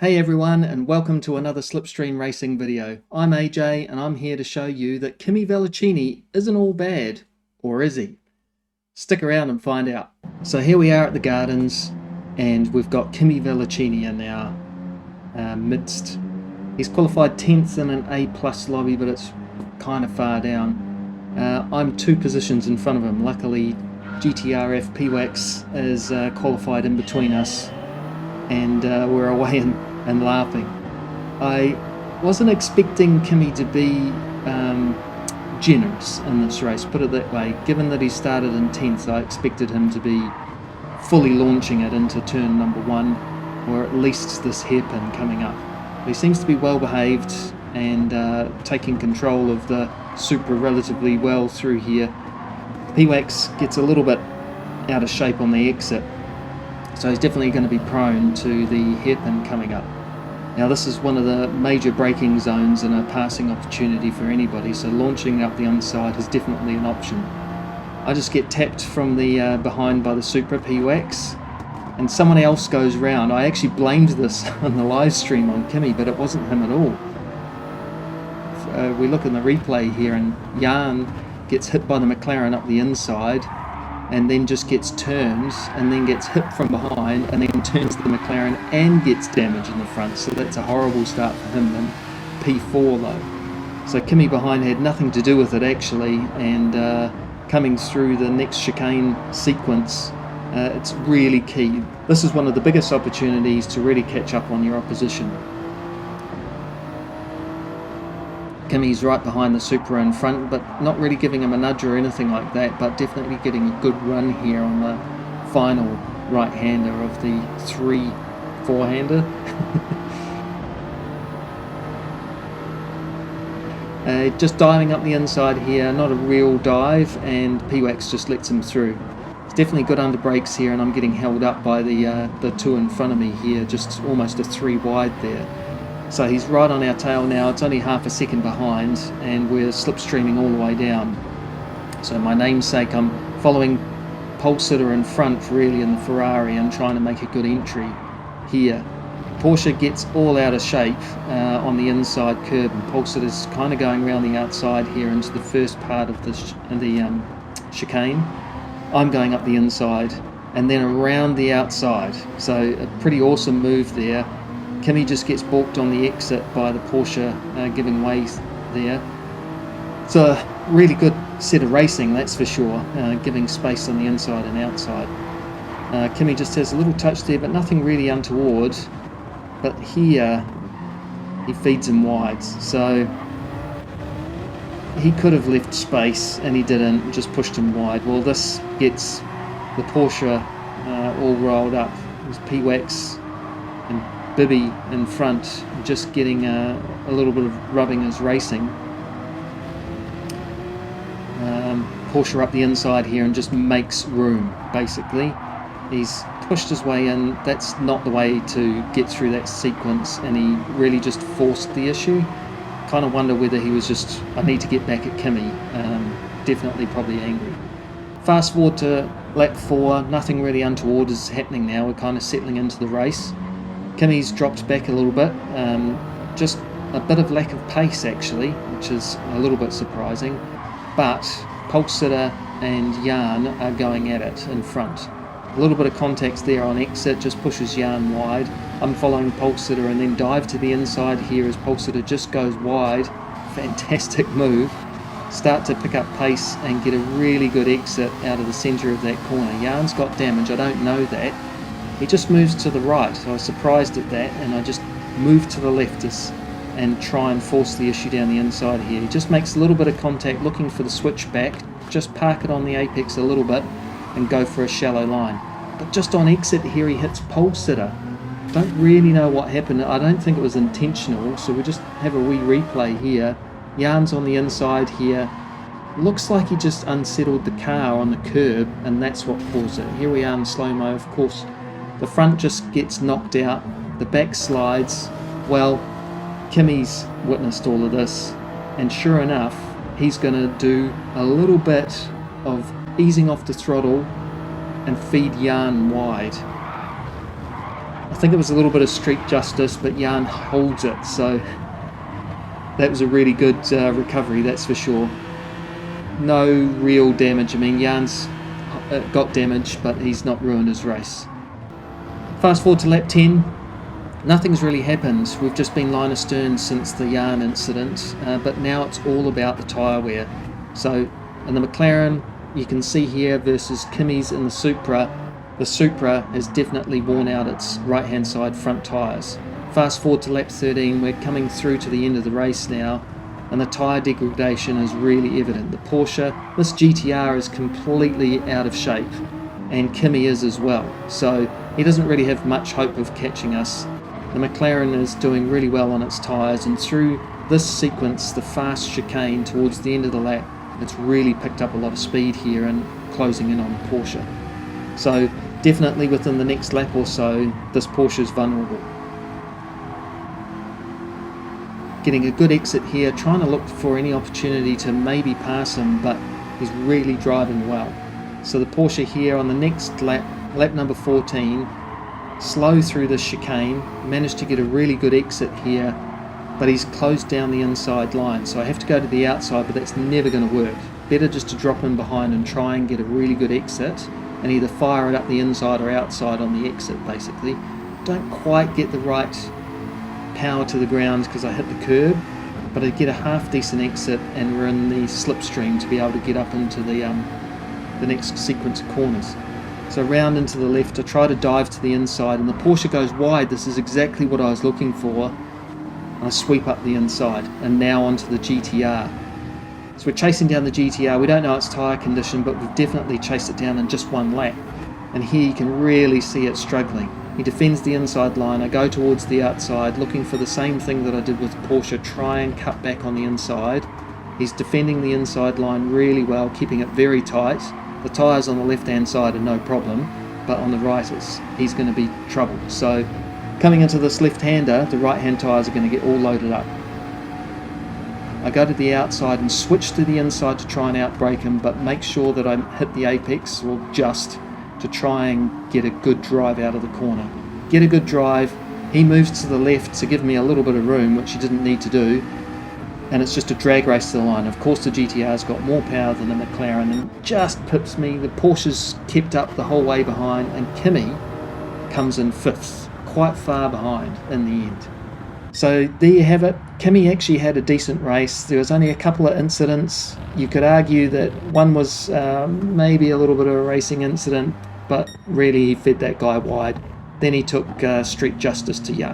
Hey everyone, and welcome to another Slipstream racing video. I'm AJ and I'm here to show you that KImi Velocini isn't all bad, or is he? Stick around and find out. So here we are at the Gardens and we've got KImi Velocini in our midst. He's qualified 10th in an A+ lobby, but it's kind of far down. I'm 2 positions in front of him. Luckily GTRF PWAX is qualified in between us, and we're away and laughing. I wasn't expecting KImi to be generous in this race, put it that way. Given that he started in 10th, I expected him to be fully launching it into turn number 1, or at least this hairpin coming up. But he seems to be well behaved and taking control of the Supra relatively well through here. PWAX gets a little bit out of shape on the exit, so he's definitely going to be prone to the hairpin coming up. Now this is one of the major braking zones and a passing opportunity for anybody, so launching up the underside is definitely an option. I just get tapped from the behind by the Supra PWAX, and someone else goes round. I actually blamed this on the live stream on KImi, but it wasn't him at all. We look in the replay here and Jan gets hit by the McLaren up the inside, and then just gets turned and then gets hit from behind and then turns the McLaren and gets damage in the front. So that's a horrible start for him in P4 though. So KImi behind had nothing to do with it actually, and coming through the next chicane sequence, it's really key. This is one of the biggest opportunities to really catch up on your opposition. KImi's right behind the Supra in front, but not really giving him a nudge or anything like that, but definitely getting a good run here on the final right-hander of the 3 four-hander. Just diving up the inside here, not a real dive, and PWAX just lets him through. It's definitely good under brakes here, and I'm getting held up by the 2 in front of me here, just almost a 3 wide there. So he's right on our tail now. It's only half a second behind and we're slipstreaming all the way down. So my namesake, I'm following pole sitter in front really in the Ferrari and trying to make a good entry here. Porsche gets all out of shape on the inside curb, and pole sitter's kind of going around the outside here into the first part of the chicane. I'm going up the inside and then around the outside. So a pretty awesome move there. KImi just gets balked on the exit by the Porsche giving way there. It's a really good set of racing, that's for sure, giving space on the inside and outside. KImi just has a little touch there, but nothing really untoward. But here, he feeds him wide, so he could have left space and he didn't, just pushed him wide. Well, this gets the Porsche all rolled up. There's PWAX and Bibby in front, just getting a little bit of rubbing as racing. Porsche up the inside here and just makes room, basically. He's pushed his way in. That's not the way to get through that sequence, and he really just forced the issue. Kind of wonder whether he was just, I need to get back at KImi. Definitely probably angry. Fast forward to lap 4, nothing really untoward is happening now. We're kind of settling into the race. KImi's dropped back a little bit, just a bit of lack of pace actually, which is a little bit surprising, but pole sitter and Jan are going at it in front. A little bit of contact there on exit, just pushes Jan wide. I'm following pole sitter and then dive to the inside here as pole sitter just goes wide. Fantastic move. Start to pick up pace and get a really good exit out of the centre of that corner. Jan's got damage, I don't know that. He just moves to the right, so I was surprised at that, and I just move to the left and try and force the issue down the inside here. He just makes a little bit of contact, looking for the switch back, just park it on the apex a little bit and go for a shallow line. But just on exit here he hits pole sitter. Don't really know what happened. I don't think it was intentional, so we just have a wee replay here. Jan's on the inside here. Looks like he just unsettled the car on the curb, and that's what caused it. Here we are in slow-mo, of course. The front just gets knocked out, the back slides. Well, KImi's witnessed all of this, and sure enough, he's going to do a little bit of easing off the throttle and feed Jan wide. I think it was a little bit of street justice, but Jan holds it, so that was a really good recovery, that's for sure. No real damage. I mean, Jan's got damage, but he's not ruined his race. Fast forward to lap 10. Nothing's really happened. We've just been line astern since the Jan incident, but now it's all about the tyre wear. So in the McLaren, you can see here versus KImi's in the Supra has definitely worn out its right hand side front tyres. Fast forward to lap 13, we're coming through to the end of the race now, and the tyre degradation is really evident. The Porsche, this GTR is completely out of shape, and KImi is as well, so he doesn't really have much hope of catching us. The McLaren is doing really well on its tyres, and through this sequence, the fast chicane towards the end of the lap, it's really picked up a lot of speed here and closing in on the Porsche. So definitely within the next lap or so, this Porsche is vulnerable. Getting a good exit here, trying to look for any opportunity to maybe pass him, but he's really driving well. So the Porsche here on the next lap, lap number 14, slow through this chicane, managed to get a really good exit here, but he's closed down the inside line, so I have to go to the outside, but that's never going to work. Better just to drop in behind and try and get a really good exit, and either fire it up the inside or outside on the exit, basically. Don't quite get the right power to the ground because I hit the curb, but I get a half decent exit, and we're in the slipstream to be able to get up into the next sequence of corners. So round into the left, I try to dive to the inside, and the Porsche goes wide. This is exactly what I was looking for. I sweep up the inside, and now onto the GTR. So we're chasing down the GTR. We don't know its tyre condition, but we've definitely chased it down in just one lap. And here you can really see it struggling. He defends the inside line. I go towards the outside, looking for the same thing that I did with Porsche, try and cut back on the inside. He's defending the inside line really well, keeping it very tight. The tyres on the left-hand side are no problem, but on the right he's going to be trouble. So coming into this left-hander, the right-hand tyres are going to get all loaded up. I go to the outside and switch to the inside to try and outbrake him, but make sure that I hit the apex or just to try and get a good drive out of the corner. Get a good drive, he moves to the left to give me a little bit of room, which he didn't need to do, and it's just a drag race to the line. Of course the GTR's got more power than the McLaren and just pips me. The Porsche's kept up the whole way behind, and KImi comes in 5th, quite far behind in the end. So there you have it. KImi actually had a decent race. There was only a couple of incidents. You could argue that one was maybe a little bit of a racing incident, but really he fed that guy wide. Then he took street justice to Jan.